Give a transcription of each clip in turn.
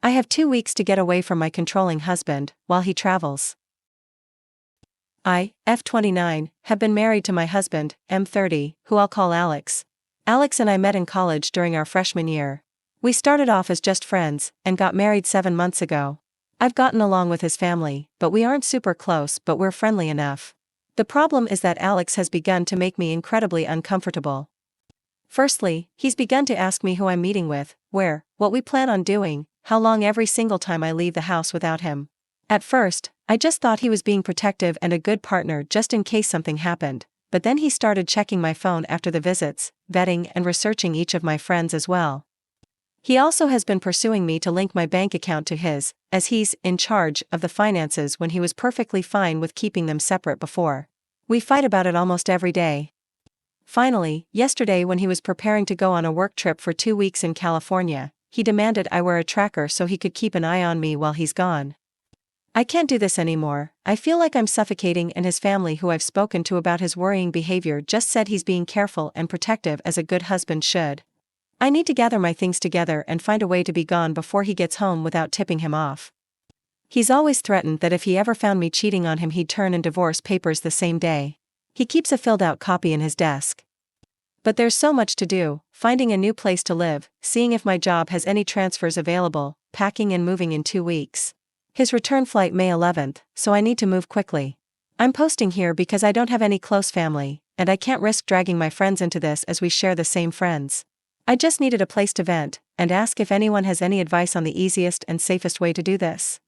I have 2 weeks to get away from my controlling husband, while he travels. I, F29, have been married to my husband, M30, who I'll call Alex. Alex and I met in college during our freshman year. We started off as just friends, and got married 7 months ago. I've gotten along with his family, but we aren't super close, but we're friendly enough. The problem is that Alex has begun to make me incredibly uncomfortable. Firstly, he's begun to ask me who I'm meeting with, where, what we plan on doing, how long every single time I leave the house without him. At first, I just thought he was being protective and a good partner just in case something happened, but then he started checking my phone after the visits, vetting and researching each of my friends as well. He also has been pursuing me to link my bank account to his, as he's in charge of the finances when he was perfectly fine with keeping them separate before. We fight about it almost every day. Finally, yesterday when he was preparing to go on a work trip for 2 weeks in California, he demanded I wear a tracker so he could keep an eye on me while he's gone. I can't do this anymore. I feel like I'm suffocating, and his family, who I've spoken to about his worrying behavior, just said he's being careful and protective as a good husband should. I need to gather my things together and find a way to be gone before he gets home without tipping him off. He's always threatened that if he ever found me cheating on him he'd turn in divorce papers the same day. He keeps a filled-out copy in his desk. But there's so much to do: finding a new place to live, seeing if my job has any transfers available, packing and moving in 2 weeks. His return flight May 11th, so I need to move quickly. I'm posting here because I don't have any close family, and I can't risk dragging my friends into this as we share the same friends. I just needed a place to vent, and ask if anyone has any advice on the easiest and safest way to do this.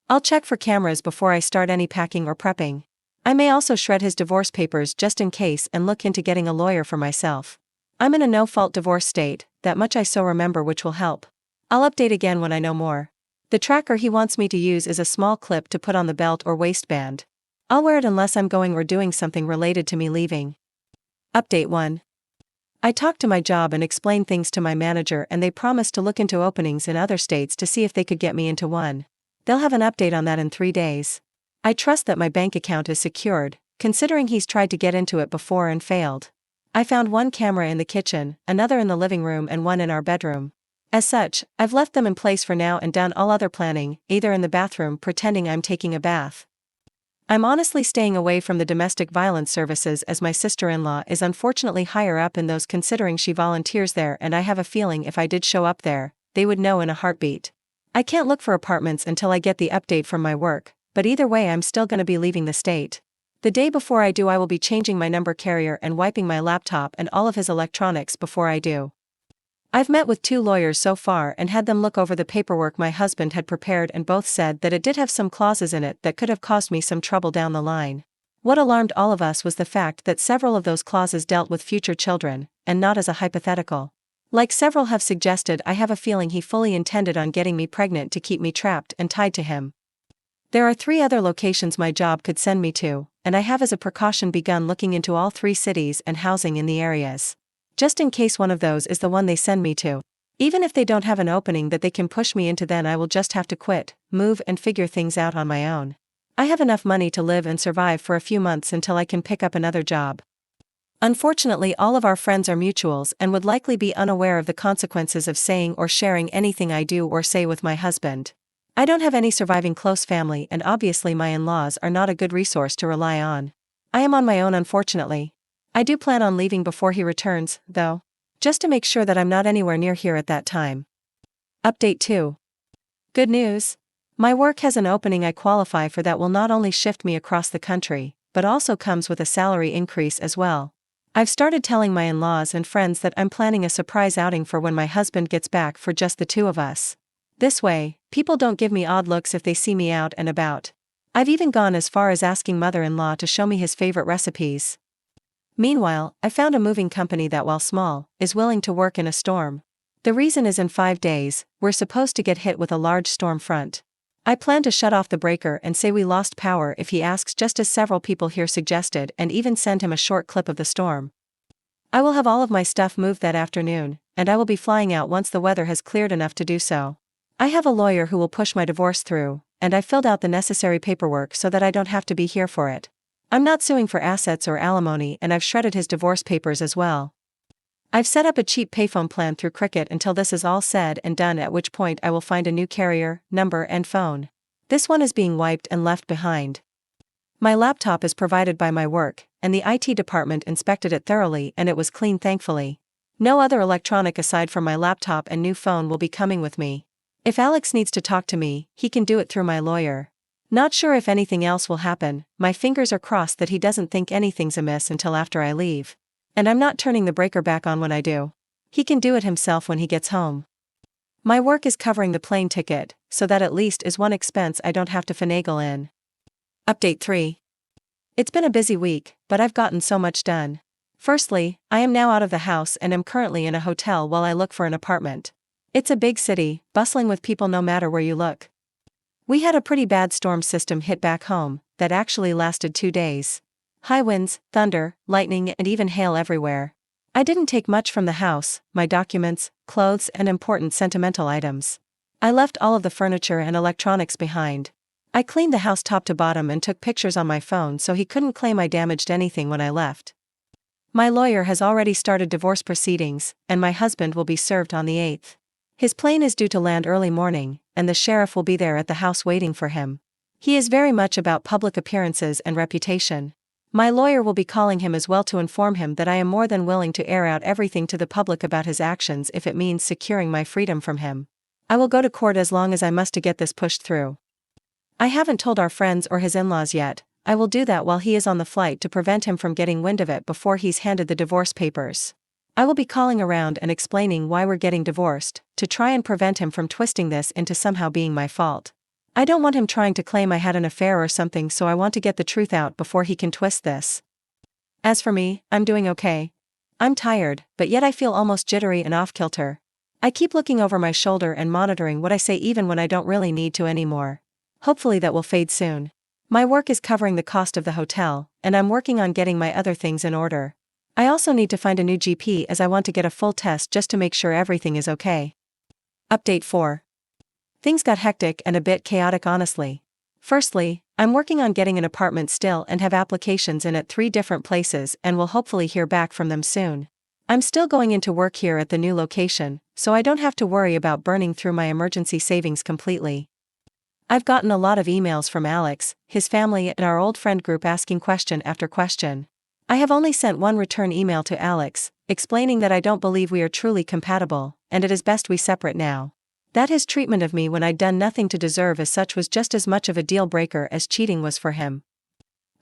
I'll check for cameras before I start any packing or prepping. I may also shred his divorce papers just in case and look into getting a lawyer for myself. I'm in a no-fault divorce state, that much I so remember, which will help. I'll update again when I know more. The tracker he wants me to use is a small clip to put on the belt or waistband. I'll wear it unless I'm going or doing something related to me leaving. Update 1. I talked to my job and explained things to my manager, and they promised to look into openings in other states to see if they could get me into one. They'll have an update on that in 3 days. I trust that my bank account is secured, considering he's tried to get into it before and failed. I found one camera in the kitchen, another in the living room, and one in our bedroom. As such, I've left them in place for now and done all other planning, either in the bathroom pretending I'm taking a bath. I'm honestly staying away from the domestic violence services as my sister-in-law is unfortunately higher up in those, considering she volunteers there, and I have a feeling if I did show up there, they would know in a heartbeat. I can't look for apartments until I get the update from my work, but either way I'm still gonna be leaving the state. The day before I do I will be changing my number carrier and wiping my laptop and all of his electronics before I do. I've met with 2 lawyers so far and had them look over the paperwork my husband had prepared, and both said that it did have some clauses in it that could have caused me some trouble down the line. What alarmed all of us was the fact that several of those clauses dealt with future children, and not as a hypothetical. Like several have suggested, I have a feeling he fully intended on getting me pregnant to keep me trapped and tied to him. There are 3 other locations my job could send me to, and I have as a precaution begun looking into all 3 cities and housing in the areas. Just in case one of those is the one they send me to. Even if they don't have an opening that they can push me into, then I will just have to quit, move and figure things out on my own. I have enough money to live and survive for a few months until I can pick up another job. Unfortunately, all of our friends are mutuals and would likely be unaware of the consequences of saying or sharing anything I do or say with my husband. I don't have any surviving close family, and obviously my in-laws are not a good resource to rely on. I am on my own, unfortunately. I do plan on leaving before he returns, though, just to make sure that I'm not anywhere near here at that time. Update 2. Good news. My work has an opening I qualify for that will not only shift me across the country, but also comes with a salary increase as well. I've started telling my in-laws and friends that I'm planning a surprise outing for when my husband gets back for just the 2 of us. This way, people don't give me odd looks if they see me out and about. I've even gone as far as asking mother-in-law to show me his favorite recipes. Meanwhile, I found a moving company that, while small, is willing to work in a storm. The reason is in 5 days, we're supposed to get hit with a large storm front. I plan to shut off the breaker and say we lost power if he asks, just as several people here suggested, and even send him a short clip of the storm. I will have all of my stuff moved that afternoon, and I will be flying out once the weather has cleared enough to do so. I have a lawyer who will push my divorce through, and I filled out the necessary paperwork so that I don't have to be here for it. I'm not suing for assets or alimony, and I've shredded his divorce papers as well. I've set up a cheap payphone plan through Cricket until this is all said and done, at which point I will find a new carrier, number and phone. This one is being wiped and left behind. My laptop is provided by my work, and the IT department inspected it thoroughly and it was clean, thankfully. No other electronic aside from my laptop and new phone will be coming with me. If Alex needs to talk to me, he can do it through my lawyer. Not sure if anything else will happen, my fingers are crossed that he doesn't think anything's amiss until after I leave. And I'm not turning the breaker back on when I do. He can do it himself when he gets home. My work is covering the plane ticket, so that at least is one expense I don't have to finagle in. Update 3. It's been a busy week, but I've gotten so much done. Firstly, I am now out of the house and am currently in a hotel while I look for an apartment. It's a big city, bustling with people no matter where you look. We had a pretty bad storm system hit back home, that actually lasted 2 days. High winds, thunder, lightning and even hail everywhere. I didn't take much from the house, my documents, clothes and important sentimental items. I left all of the furniture and electronics behind. I cleaned the house top to bottom and took pictures on my phone so he couldn't claim I damaged anything when I left. My lawyer has already started divorce proceedings, and my husband will be served on the 8th. His plane is due to land early morning, and the sheriff will be there at the house waiting for him. He is very much about public appearances and reputation. My lawyer will be calling him as well to inform him that I am more than willing to air out everything to the public about his actions if it means securing my freedom from him. I will go to court as long as I must to get this pushed through. I haven't told our friends or his in-laws yet. I will do that while he is on the flight to prevent him from getting wind of it before he's handed the divorce papers. I will be calling around and explaining why we're getting divorced, to try and prevent him from twisting this into somehow being my fault. I don't want him trying to claim I had an affair or something, so I want to get the truth out before he can twist this. As for me, I'm doing okay. I'm tired, but yet I feel almost jittery and off-kilter. I keep looking over my shoulder and monitoring what I say even when I don't really need to anymore. Hopefully that will fade soon. My work is covering the cost of the hotel, and I'm working on getting my other things in order. I also need to find a new GP as I want to get a full test just to make sure everything is okay. Update 4. Things got hectic and a bit chaotic, honestly. Firstly, I'm working on getting an apartment still and have applications in at 3 different places and will hopefully hear back from them soon. I'm still going into work here at the new location, so I don't have to worry about burning through my emergency savings completely. I've gotten a lot of emails from Alex, his family and our old friend group asking question after question. I have only sent one return email to Alex, explaining that I don't believe we are truly compatible, and it is best we separate now. That his treatment of me when I'd done nothing to deserve as such was just as much of a deal breaker as cheating was for him.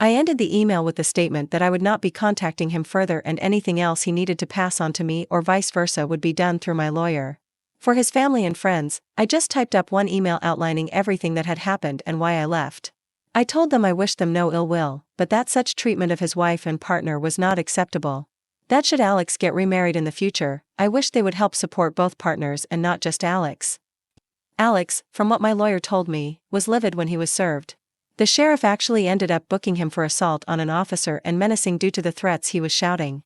I ended the email with the statement that I would not be contacting him further and anything else he needed to pass on to me or vice versa would be done through my lawyer. For his family and friends, I just typed up one email outlining everything that had happened and why I left. I told them I wished them no ill will, but that such treatment of his wife and partner was not acceptable. That should Alex get remarried in the future, I wish they would help support both partners and not just Alex. Alex, from what my lawyer told me, was livid when he was served. The sheriff actually ended up booking him for assault on an officer and menacing due to the threats he was shouting.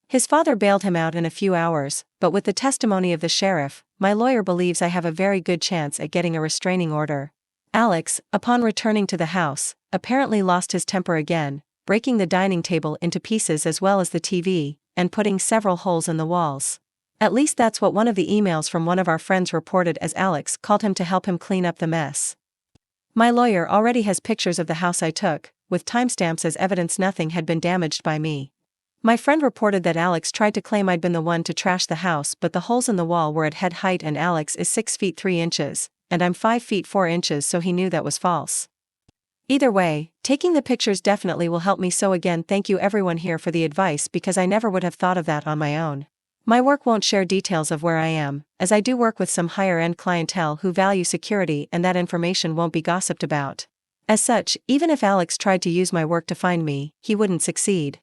His father bailed him out in a few hours, but with the testimony of the sheriff, my lawyer believes I have a very good chance at getting a restraining order. Alex, upon returning to the house, apparently lost his temper again, breaking the dining table into pieces as well as the TV, and putting several holes in the walls. At least that's what one of the emails from one of our friends reported, as Alex called him to help him clean up the mess. My lawyer already has pictures of the house I took, with timestamps as evidence nothing had been damaged by me. My friend reported that Alex tried to claim I'd been the one to trash the house, but the holes in the wall were at head height and Alex is 6 feet 3 inches, and I'm 5 feet 4 inches, so he knew that was false. Either way, taking the pictures definitely will help me, so again thank you everyone here for the advice because I never would have thought of that on my own. My work won't share details of where I am, as I do work with some higher-end clientele who value security and that information won't be gossiped about. As such, even if Alex tried to use my work to find me, he wouldn't succeed.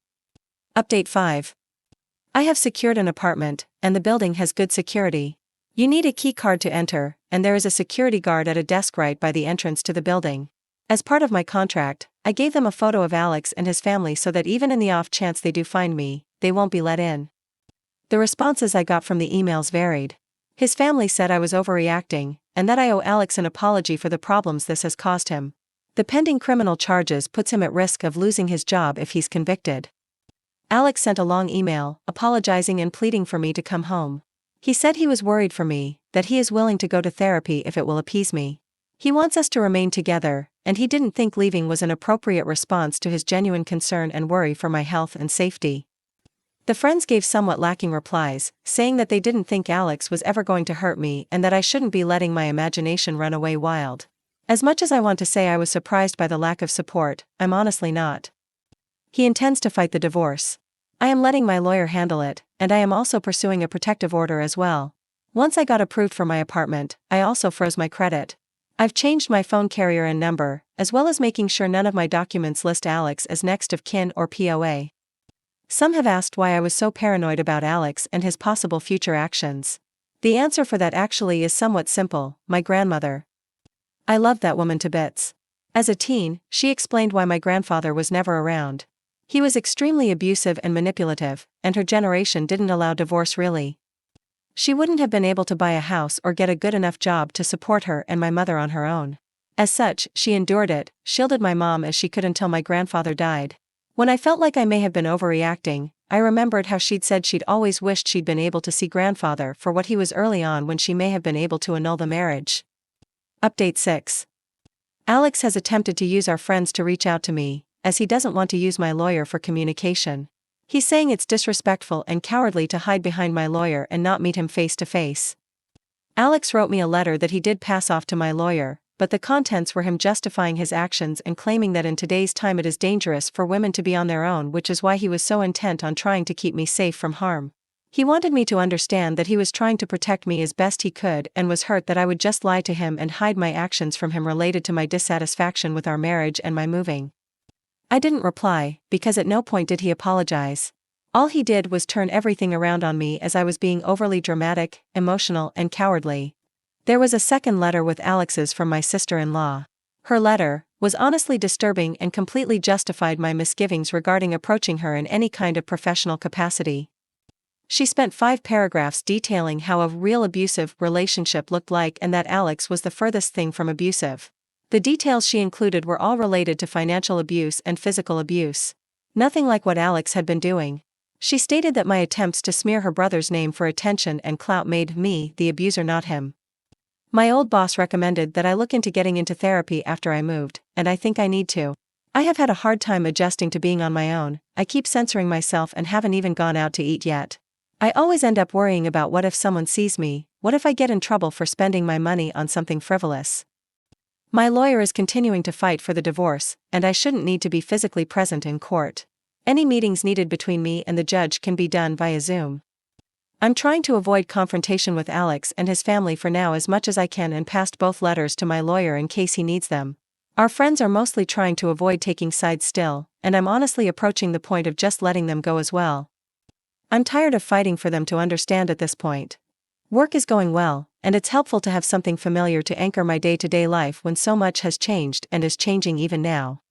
Update 5. I have secured an apartment, and the building has good security. You need a key card to enter, and there is a security guard at a desk right by the entrance to the building. As part of my contract, I gave them a photo of Alex and his family so that even in the off chance they do find me, they won't be let in. The responses I got from the emails varied. His family said I was overreacting, and that I owe Alex an apology for the problems this has caused him. The pending criminal charges puts him at risk of losing his job if he's convicted. Alex sent a long email, apologizing and pleading for me to come home. He said he was worried for me, that he is willing to go to therapy if it will appease me. He wants us to remain together, and he didn't think leaving was an appropriate response to his genuine concern and worry for my health and safety. The friends gave somewhat lacking replies, saying that they didn't think Alex was ever going to hurt me and that I shouldn't be letting my imagination run away wild. As much as I want to say I was surprised by the lack of support, I'm honestly not. He intends to fight the divorce. I am letting my lawyer handle it, and I am also pursuing a protective order as well. Once I got approved for my apartment, I also froze my credit. I've changed my phone carrier and number, as well as making sure none of my documents list Alex as next of kin or POA. Some have asked why I was so paranoid about Alex and his possible future actions. The answer for that actually is somewhat simple: my grandmother. I loved that woman to bits. As a teen, she explained why my grandfather was never around. He was extremely abusive and manipulative, and her generation didn't allow divorce really. She wouldn't have been able to buy a house or get a good enough job to support her and my mother on her own. As such, she endured it, shielded my mom as she could until my grandfather died. When I felt like I may have been overreacting, I remembered how she'd said she'd always wished she'd been able to see grandfather for what he was early on when she may have been able to annul the marriage. Update 6. Alex has attempted to use our friends to reach out to me, as he doesn't want to use my lawyer for communication. He's saying it's disrespectful and cowardly to hide behind my lawyer and not meet him face to face. Alex wrote me a letter that he did pass off to my lawyer, but the contents were him justifying his actions and claiming that in today's time it is dangerous for women to be on their own, which is why he was so intent on trying to keep me safe from harm. He wanted me to understand that he was trying to protect me as best he could and was hurt that I would just lie to him and hide my actions from him related to my dissatisfaction with our marriage and my moving. I didn't reply, because at no point did he apologize. All he did was turn everything around on me as I was being overly dramatic, emotional, and cowardly. There was a second letter with Alex's from my sister-in-law. Her letter was honestly disturbing and completely justified my misgivings regarding approaching her in any kind of professional capacity. She spent 5 paragraphs detailing how a real abusive relationship looked like and that Alex was the furthest thing from abusive. The details she included were all related to financial abuse and physical abuse. Nothing like what Alex had been doing. She stated that my attempts to smear her brother's name for attention and clout made me the abuser, not him. My old boss recommended that I look into getting into therapy after I moved, and I think I need to. I have had a hard time adjusting to being on my own. I keep censoring myself and haven't even gone out to eat yet. I always end up worrying about what if someone sees me, what if I get in trouble for spending my money on something frivolous. My lawyer is continuing to fight for the divorce, and I shouldn't need to be physically present in court. Any meetings needed between me and the judge can be done via Zoom. I'm trying to avoid confrontation with Alex and his family for now as much as I can and passed both letters to my lawyer in case he needs them. Our friends are mostly trying to avoid taking sides still, and I'm honestly approaching the point of just letting them go as well. I'm tired of fighting for them to understand at this point. Work is going well, and it's helpful to have something familiar to anchor my day-to-day life when so much has changed and is changing even now.